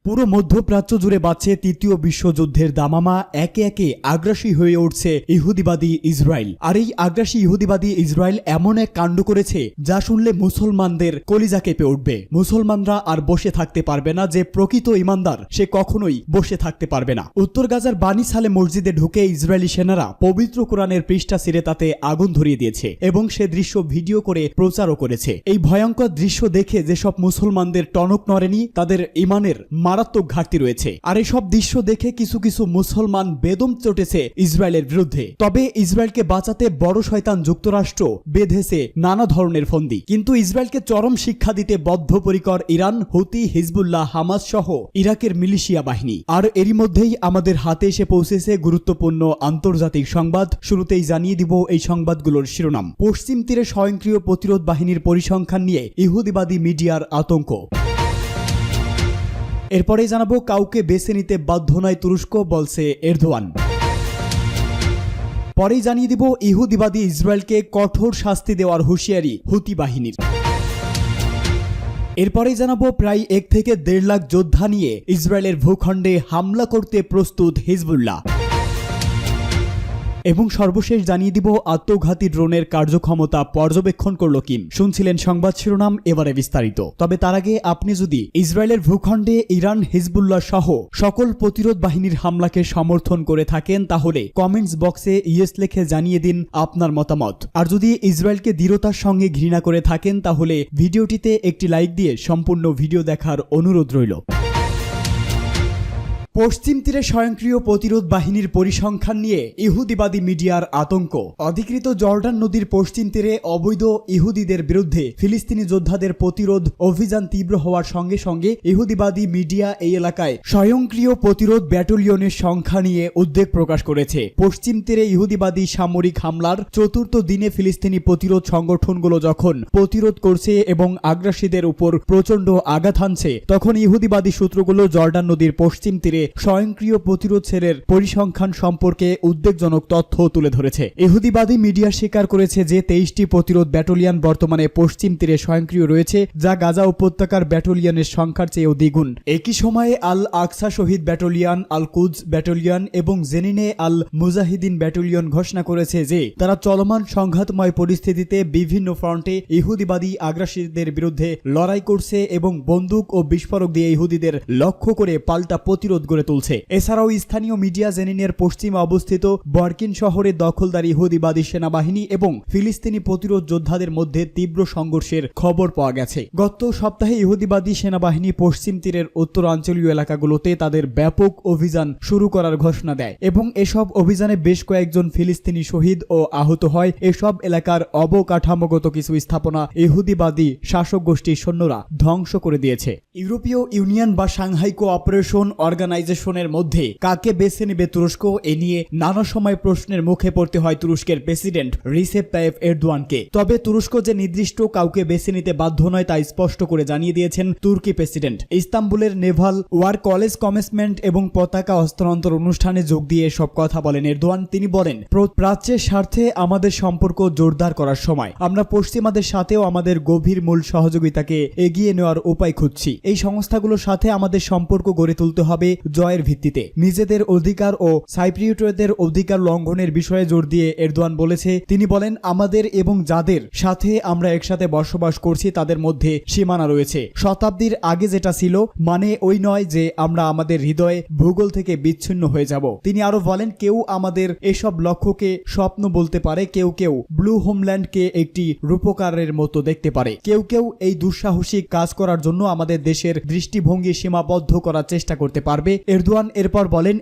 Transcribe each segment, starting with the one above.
পুরো মধ্যপ্রাচ্য জুড়ে বাজছে তৃতীয় বিশ্বযুদ্ধের দামামা। একে একে আগ্রাসী হয়ে উঠছে ইহুদিবাদী ইসরায়েল। আর এই আগ্রাসী ইহুদিবাদী ইসরায়েল এমন এক কাণ্ড করেছে যা শুনলে মুসলমানদের কলিজা কেঁপে উঠবে। মুসলমানরা আর বসে থাকতে পারবে না। যে প্রকৃত ইমানদার সে কখনোই বসে থাকতে পারবে না। উত্তর গাজার বানি সালে মসজিদে ঢুকে ইসরায়েলি সেনারা পবিত্র কোরআনের পৃষ্ঠা ছিঁড়ে তাতে আগুন ধরিয়ে দিয়েছে এবং সে দৃশ্য ভিডিও করে প্রচারও করেছে। এই ভয়ঙ্কর দৃশ্য দেখে যেসব মুসলমানদের টনক নড়েনি তাদের ইমানের মারাত্মক ঘাটতি রয়েছে। আর এসব দৃশ্য দেখে কিছু কিছু মুসলমান বেদম চটেছে ইসরায়েলের বিরুদ্ধে। তবে ইসরায়েলকে বাঁচাতে বড় শয়তান যুক্তরাষ্ট্র বেঁধেছে নানা ধরনের ফন্দি। কিন্তু ইসরায়েলকে চরম শিক্ষা দিতে বদ্ধপরিকর ইরান, হুতি, হিজবুল্লাহ, হামাস সহ ইরাকের মিলিশিয়া বাহিনী। আর এরই মধ্যেই আমাদের হাতে এসে পৌঁছেছে গুরুত্বপূর্ণ আন্তর্জাতিক সংবাদ। শুরুতেই জানিয়ে দিব এই সংবাদগুলোর শিরোনাম। পশ্চিম তীরে স্বয়ংক্রিয় প্রতিরোধ বাহিনীর পরিসংখ্যান নিয়ে ইহুদিবাদী মিডিয়ার আতঙ্ক। এরপরেই জানাবো কাউকে বেছে নিতে বাধ্য নয় তুরস্ক, বলছে এরদোয়ান। পরেই জানিয়ে দিব ইহুদিবাদী ইসরায়েলকে কঠোর শাস্তি দেওয়ার হুঁশিয়ারি হুতি বাহিনীর। এরপরেই জানাবো প্রায় 1 থেকে 1.5 লাখ যোদ্ধা নিয়ে ইসরায়েলের ভূখণ্ডে হামলা করতে প্রস্তুত হিজবুল্লাহ। এবং সর্বশেষ জানিয়ে দিব আত্মঘাতী ড্রোনের কার্যক্ষমতা পর্যবেক্ষণ করল কিম। শুনছিলেন সংবাদ শিরোনাম, এবারে বিস্তারিত। তবে তার আগে আপনি যদি ইসরায়েলের ভূখণ্ডে ইরান, হিজবুল্লাহ সহ সকল প্রতিরোধ বাহিনীর হামলাকে সমর্থন করে থাকেন তাহলে কমেন্টস বক্সে ইয়েস লিখে জানিয়ে দিন আপনার মতামত। আর যদি ইসরায়েলকে দৃঢ়তার সঙ্গে ঘৃণা করে থাকেন তাহলে ভিডিওটিতে একটি লাইক দিয়ে সম্পূর্ণ ভিডিও দেখার অনুরোধ রইল। পশ্চিম তীরে স্বয়ংক্রিয় প্রতিরোধ বাহিনীর পরিসংখ্যান নিয়ে ইহুদিবাদী মিডিয়ার আতঙ্ক। অধিকৃত জর্ডান নদীর পশ্চিম তীরে অবৈধ ইহুদিদের বিরুদ্ধে ফিলিস্তিনি যোদ্ধাদের প্রতিরোধ অভিযান তীব্র হওয়ার সঙ্গে সঙ্গে ইহুদিবাদী মিডিয়া এই এলাকায় স্বয়ংক্রিয় প্রতিরোধ ব্যাটালিয়নের সংখ্যা নিয়ে উদ্বেগ প্রকাশ করেছে। পশ্চিম তীরে ইহুদিবাদী সামরিক হামলার চতুর্থ দিনে ফিলিস্তিনি প্রতিরোধ সংগঠনগুলো যখন প্রতিরোধ করছে এবং আগ্রাসীদের উপর প্রচণ্ড আঘাত হানছে, তখন ইহুদিবাদী সূত্রগুলো জর্ডান নদীর পশ্চিম তীরে স্বয়ংক্রিয় প্রতিরোধ সেলের পরিসংখ্যান সম্পর্কে উদ্বেগজনক তথ্য তুলে ধরেছে। ইহুদিবাদী মিডিয়া স্বীকার করেছে যে 23টি প্রতিরোধ ব্যাটালিয়ন বর্তমানে পশ্চিম তীরে স্বয়ংক্রিয় রয়েছে, যা গাজা উপত্যকার ব্যাটালিয়নের সংখ্যার চেয়েও দ্বিগুণ। একই সময়ে আল আকসা শহীদ ব্যাটালিয়ন, আল কুদস ব্যাটালিয়ন এবং জেনিনে আল মুজাহিদিন ব্যাটালিয়ন ঘোষণা করেছে যে তারা চলমান সংঘাতময় পরিস্থিতিতে বিভিন্ন ফ্রন্টে ইহুদিবাদী আগ্রাসীদের বিরুদ্ধে লড়াই করছে এবং বন্দুক ও বিস্ফোরক দিয়ে ইহুদিদের লক্ষ্য করে পাল্টা প্রতিরোধ গড়ে তুলছে। এছাড়াও স্থানীয় মিডিয়া জেনিনের পশ্চিমে অবস্থিত বরকিন শহরে দখলদার ইহুদিবাদী সেনাবাহিনী এবং ফিলিস্তিনি প্রতিরোধ যোদ্ধাদের মধ্যে তীব্র সংঘর্ষের খবর পাওয়া গেছে। গত সপ্তাহে ইহুদিবাদী সেনাবাহিনী পশ্চিম তীরের উত্তরাঞ্চলীয় এলাকাগুলোতে তাদের ব্যাপক অভিযান শুরু করার ঘোষণা দেয় এবং এসব অভিযানে বেশ কয়েকজন ফিলিস্তিনি শহীদ ও আহত হয়। এসব এলাকার অবকাঠামোগত কিছু স্থাপনা ইহুদিবাদী শাসক গোষ্ঠীর সৈন্যরা ধ্বংস করে দিয়েছে। ইউরোপীয় ইউনিয়ন বা সাংহাই কোঅপারেশন অর্গানাইজেশনের মধ্যে কাকে বেছে নেবে তুরস্ক, এ নিয়ে নানা সময় প্রশ্নের মুখে পড়তে হয় তুরস্কের প্রেসিডেন্ট রিসেপ তাইয়েপ এরদোয়ানকে। তবে তুরস্ক যে নির্দিষ্ট কাউকে বেছে নিতে বাধ্য নয় তা স্পষ্ট করে জানিয়ে দিয়েছেন তুর্কি প্রেসিডেন্ট। ইস্তাম্বুলের নেভাল ওয়ার কলেজ কমেন্সমেন্ট এবং পতাকা হস্তান্তর অনুষ্ঠানে যোগ দিয়ে সব কথা বলেন এরদোয়ান। তিনি বলেন, প্রাচ্যের স্বার্থে আমাদের সম্পর্ক জোরদার করার সময় আমরা পশ্চিমাদের সাথেও আমাদের গভীর মূল সহযোগিতাকে এগিয়ে নেওয়ার উপায় খুঁজছি। এই সংস্থাগুলোর সাথে আমাদের সম্পর্ক গড়ে তুলতে হবে জয়ের ভিত্তিতে। নিজেদের অধিকার ও সাইপ্রিয়টদের অধিকার লঙ্ঘনের বিষয়ে জোর দিয়ে এরদোয়ান বলেছে। তিনি বলেন, আমাদের এবং যাদের সাথে আমরা একসাথে বসবাস করছি তাদের মধ্যে সীমানা রয়েছে। শতাব্দীর আগে যেটা ছিল মানে ওই নয় যে আমরা আমাদের হৃদয়ে ভূগোল থেকে বিচ্ছিন্ন হয়ে যাব। তিনি আরো বলেন, কেউ আমাদের এসব লক্ষ্যকে স্বপ্ন বলতে পারে, কেউ কেউ ব্লু হোমল্যান্ডকে একটি রূপকারের মতো দেখতে পারে, কেউ কেউ এই দুঃসাহসিক কাজ করার জন্য আমাদের দেশের দৃষ্টিভঙ্গি সীমাবদ্ধ করার চেষ্টা করতে পারবে। এরদোয়ান এরপর বলেন,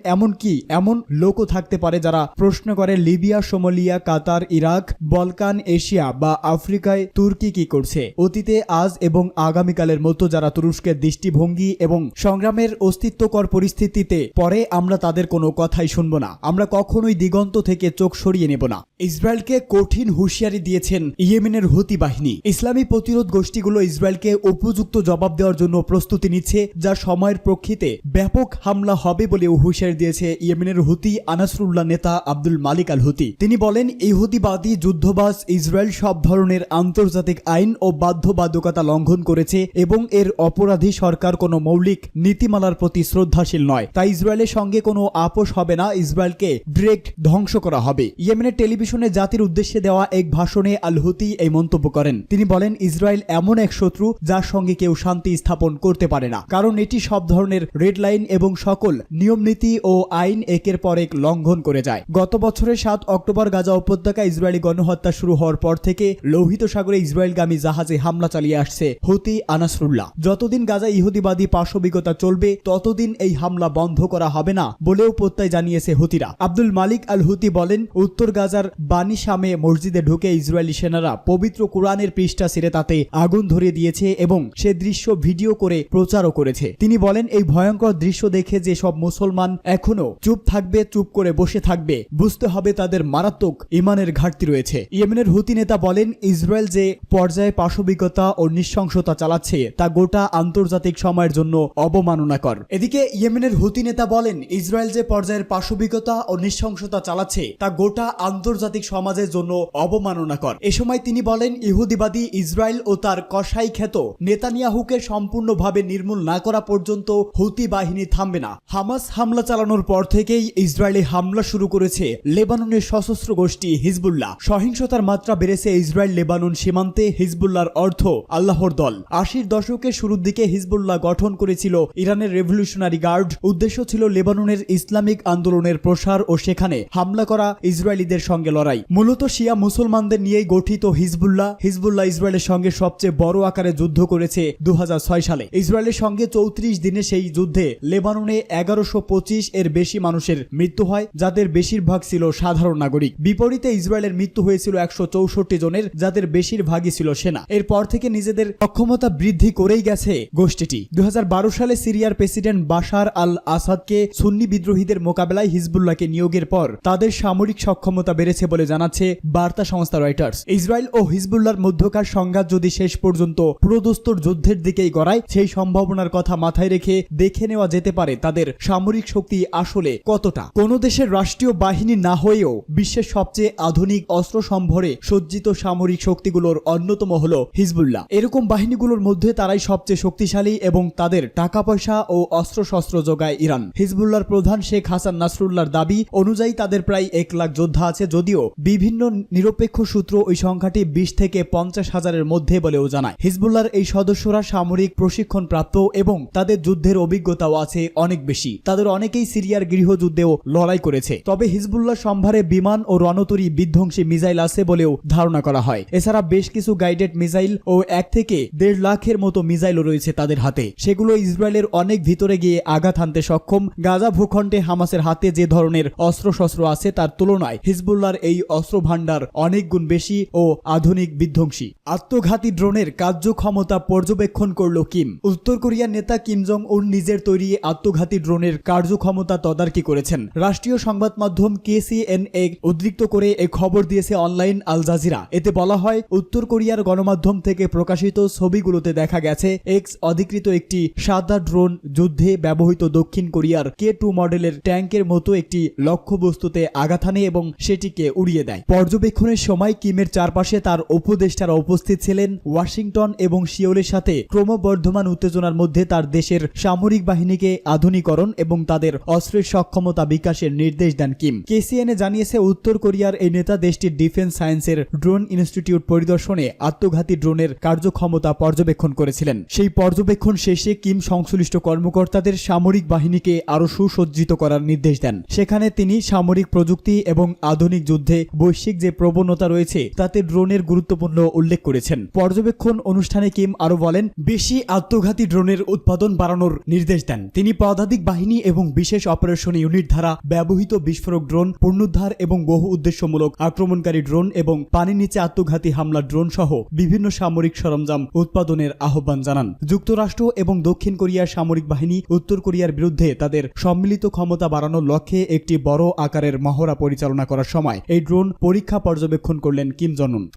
এমন লোকও থাকতে পারে যারা প্রশ্ন করে লিবিয়া, সোমালিয়া, কাতার, ইরাক, বলকান, এশিয়া বা আফ্রিকায় তুর্কি কি করছে। অতীতে, আজ এবং আগামীকালের মতো যারা তুরস্কের দৃষ্টিভঙ্গি এবং সংগ্রামের অস্তিত্বকর পরিস্থিতিতে পরে আমরা তাদের কোনো কথাই শুনব না। আমরা কখনোই দিগন্ত থেকে চোখ সরিয়ে নেব না। ইসরায়েলকে কঠিন হুঁশিয়ারি দিয়েছেন ইয়েমেনের হুতি বাহিনী। ইসলামী প্রতিরোধ গোষ্ঠীগুলো ইসরায়েলকে উপযুক্ত জবাব দেওয়ার জন্য প্রস্তুতি নিচ্ছে, যা সময়ের প্রেক্ষিতে ব্যাপক হামলা হবে বলেও হুঁশিয়ারি দিয়েছে ইয়েমেনের হুতি আনাসরুল্লাহ নেতা আব্দুল মালিক আল হুতি। তিনি বলেন, ইহুদিবাদী যুদ্ধবাজ ইসরায়েল সব ধরনের আন্তর্জাতিক আইন ও বাধ্যবাধকতা লঙ্ঘন করেছে এবং এর অপরাধী সরকার কোনো মৌলিক নীতিমালার প্রতি শ্রদ্ধাশীল নয়। তাই ইসরায়েলের সঙ্গে কোনো আপোষ হবে না, ইসরায়েলকে ডিরেক্ট ধ্বংস করা হবে। ইয়েমেনের টেলিভিশনে জাতির উদ্দেশ্যে দেওয়া এক ভাষণে আল হুতি এই মন্তব্য করেন। তিনি বলেন, ইসরায়েল এমন এক শত্রু যার সঙ্গে কেউ শান্তি স্থাপন করতে পারে না, কারণ এটি সব ধরনের রেড লাইন এবং সকল নিয়মনীতি ও আইন একের পর এক লঙ্ঘন করে যায়। গত বছরের 7 অক্টোবর গাজা উপত্যকা ইসরায়েলি গণহত্যা শুরু হওয়ার পর থেকে লোহিত সাগরে ইসরায়েলগামী জাহাজে হামলা চালিয়ে আসছে হুতি আনাসরুল্লাহ। যতদিন গাজা ইহুদিবাদী পাশবিকতা চলবে ততদিন এই হামলা বন্ধ করা হবে না বলেও প্রত্যয় জানিয়েছে হুতিরা। আব্দুল মালিক আল হুতি বলেন, উত্তর গাজার বানি শামে মসজিদে ঢুকে ইসরায়েলি সেনারা পবিত্র কোরআনের পৃষ্ঠা ছিঁড়ে তাতে আগুন ধরিয়ে দিয়েছে এবং সে দৃশ্য ভিডিও করে প্রচারও করেছে। তিনি বলেন, এই ভয়ঙ্কর দৃশ্য দেখে যে সব মুসলমান এখনো চুপ থাকবে, চুপ করে বসে থাকবে, বুঝতে হবে তাদের মারাত্মক ইমানের ঘাটতি রয়েছে। ইয়েমেনের হুতি নেতা বলেন, ইসরায়েল যে পর্যায়ে পাশবিকতা ও নৃশংসতা চালাচ্ছে তা গোটা আন্তর্জাতিক সময়ের জন্য অবমাননাকর। এদিকে ইয়েমেনের হুতি নেতা বলেন, ইসরায়েল যে পর্যায়ের পাশবিকতা ও নৃশংসতা চালাচ্ছে তা গোটা আন্তর্জাতিক সমাজের জন্য অবমাননাকর। এ সময় তিনি বলেন, ইহুদিবাদী ইসরায়েল ও তার কসাই খ্যাত নেতানিয়াহুকে সম্পূর্ণভাবে নির্মূল না করা পর্যন্ত হুতি বাহিনী থামবে না। হামাস হামলা চালানোর পর থেকেই ইসরায়েলে হামলা শুরু করেছে লেবাননের সশস্ত্র গোষ্ঠী হিজবুল্লাহ। সহিংসতার মাত্রা বেড়েছে ইসরায়েল লেবানন সীমান্তে। হিজবুল্লাহর অর্থ আল্লাহর দল। 80 দশকের শুরুর দিকে হিজবুল্লাহ গঠন করেছিল ইরানের রেভলিউশনারি গার্ড। উদ্দেশ্য ছিল লেবাননের ইসলামিক আন্দোলনের প্রসার ও সেখানে হামলা করা ইসরায়েলিদের সঙ্গে লড়াই। মূলত শিয়া মুসলমানদের নিয়েই গঠিত হিজবুল্লাহ ইসরায়েলের সঙ্গে সবচেয়ে বড় আকারে যুদ্ধ করেছে 2006 সালে। ইসরায়েলের সঙ্গে 34 দিনে সেই যুদ্ধে লেবাননে 1125 এর বেশি মানুষের মৃত্যু হয়, যাদের বেশিরভাগ ছিল সাধারণ নাগরিক। বিপরীতে ইসরায়েলের মৃত্যু হয়েছিল 164 জনের, যাদের বেশিরভাগই ছিল সেনা। এরপর থেকে নিজেদের সক্ষমতা বৃদ্ধি করেই গেছে গোষ্ঠীটি। 2012 সালে সিরিয়ার প্রেসিডেন্ট বাশার আল আসাদকে সুন্নি বিদ্রোহীদের মোকাবেলায় হিজবুল্লাহকে নিয়োগের পর তাদের সামরিক সক্ষমতা বেড়েছে বলে জানাচ্ছে বার্তা সংস্থা রয়টার্স। ইসরায়েল ও হিজবুল্লাহর মধ্যকার সংঘাত যদি শেষ পর্যন্ত পুরোদস্তুর যুদ্ধের দিকেই গড়ায়, সেই সম্ভাবনার কথা মাথায় রেখে দেখে নেওয়া যেতে পারে তাদের সামরিক শক্তি আসলে কতটা। কোন দেশের রাষ্ট্রীয় বাহিনী না হয়েও বিশ্বের সবচেয়ে আধুনিক অস্ত্র সম্ভরে সজ্জিত সামরিক শক্তিগুলোর অন্যতম হলো হিজবুল্লাহ। এরকম বাহিনীগুলোর মধ্যে তারাই সবচেয়ে শক্তিশালী এবং তাদের টাকা পয়সা ও অস্ত্রশস্ত্র যোগায় ইরান। হিজবুল্লাহর প্রধান শেখ হাসান নাসরুল্লাহর দাবি অনুযায়ী তাদের প্রায় 1 লাখ যোদ্ধা আছে, যদিও বিভিন্ন নিরপেক্ষ সূত্র ওই সংখ্যাটি 20 থেকে 50 হাজারের মধ্যে বলেও জানায়। হিজবুল্লাহর এই সদস্যরা সামরিক প্রশিক্ষণ প্রাপ্ত এবং তাদের যুদ্ধের অভিজ্ঞতাও আছে অনেক বেশি। তাদের অনেকেই সিরিয়ার গৃহযুদ্ধেও লড়াই করেছে। তবে হিজবুল্লাহ সম্ভারে বিমান ও রণতরী বিধ্বংসী মিসাইল আছে বলেও ধারণা করা হয়। এছাড়া বেশ কিছু গাইডেড মিসাইল ও 1 থেকে 1.5 লাখের মতো মিসাইলও রয়েছে তাদের হাতে। সেগুলো ইসরায়েলের অনেক ভিতরে গিয়ে আঘাত হানতে সক্ষম। গাজা ভূখণ্ডে হামাসের হাতে যে ধরনের অস্ত্রশস্ত্র আছে তার তুলনায় হিজবুল্লাহর এই অস্ত্র ভান্ডার অনেক গুণ বেশি ও আধুনিক বিধ্বংসী। আত্মঘাতী ড্রোনের কার্যক্ষমতা পর্যবেক্ষণ করল কিম। উত্তর কোরিয়ার নেতা কিম জং উন নিজের তৈরি আত্মঘাতী ড্রোনের কার্যক্ষমতা তদারকি করেছেন। রাষ্ট্রীয় সংবাদ মাধ্যম KCNA উদ্ধৃত করে এই খবর দিয়েছে অনলাইন আল জাজিরা। এতে বলা হয়, উত্তর কোরিয়ার গণমাধ্যম থেকে প্রকাশিত ছবিগুলোতে দেখা গেছে এক্স অধিকৃত একটি সাদা ড্রোন যুদ্ধে ব্যবহৃত দক্ষিণ কোরিয়ার K2 মডেলের ট্যাঙ্কের মতো একটি লক্ষ্যবস্তুতে আঘাত হানে এবং সেটিকে উড়িয়ে দেয়। পর্যবেক্ষণের সময় কিমের চারপাশে তার উপদেষ্টারা উপস্থিত ছিলেন। ওয়াশিংটন এবং সিওলের সাথে ক্রমবর্ধমান উত্তেজনার মধ্যে তার দেশের সামরিক বাহিনীকে আধুনিকরণ এবং তাদের অস্ত্রের সক্ষমতা বিকাশের নির্দেশ দেন কিম। KCNA জানিয়েছে, উত্তর কোরিয়ার এই নেতা দেশটির ডিফেন্স সায়েন্সের ড্রোন ইনস্টিটিউট পরিদর্শনে আত্মঘাতী ড্রোনের কার্যক্ষমতা পর্যবেক্ষণ করেছিলেন। সেই পর্যবেক্ষণ শেষে কিম সংশ্লিষ্ট কর্মকর্তাদের সামরিক বাহিনীকে আরও সুসজ্জিত করার নির্দেশ দেন। সেখানে তিনি সামরিক প্রযুক্তি এবং আধুনিক যুদ্ধে বৈশ্বিক যে প্রবণতা রয়েছে তাতে ড্রোনের গুরুত্বপূর্ণ উল্লেখ করেছেন। পর্যবেক্ষণ অনুষ্ঠানে কিম আরও বলেন, বেশি আত্মঘাতী ড্রোনের উৎপাদন বাড়ানোর নির্দেশ দেন। তিনি পদাতিক বাহিনী এবং বিশেষ অপারেশন ইউনিট দ্বারা ব্যবহৃত বিস্ফোরক ড্রোন, পুনরুদ্ধার এবং বহু উদ্দেশ্যমূলক আক্রমণকারী ড্রোন এবং পানির নিচে আত্মঘাতী হামলা ড্রোন সহ বিভিন্ন সামরিক সরঞ্জাম উৎপাদনের আহ্বান জানান। যুক্তরাষ্ট্র এবং দক্ষিণ কোরিয়ার সামরিক বাহিনী উত্তর কোরিয়ার বিরুদ্ধে তাদের সম্মিলিত ক্ষমতা বাড়ানোর লক্ষ্যে একটি বড় আকারের মহড়া পরিচালনা করার সময় এই ড্রোন পরীক্ষা পর্যবেক্ষণ করলেন কিম জং উন।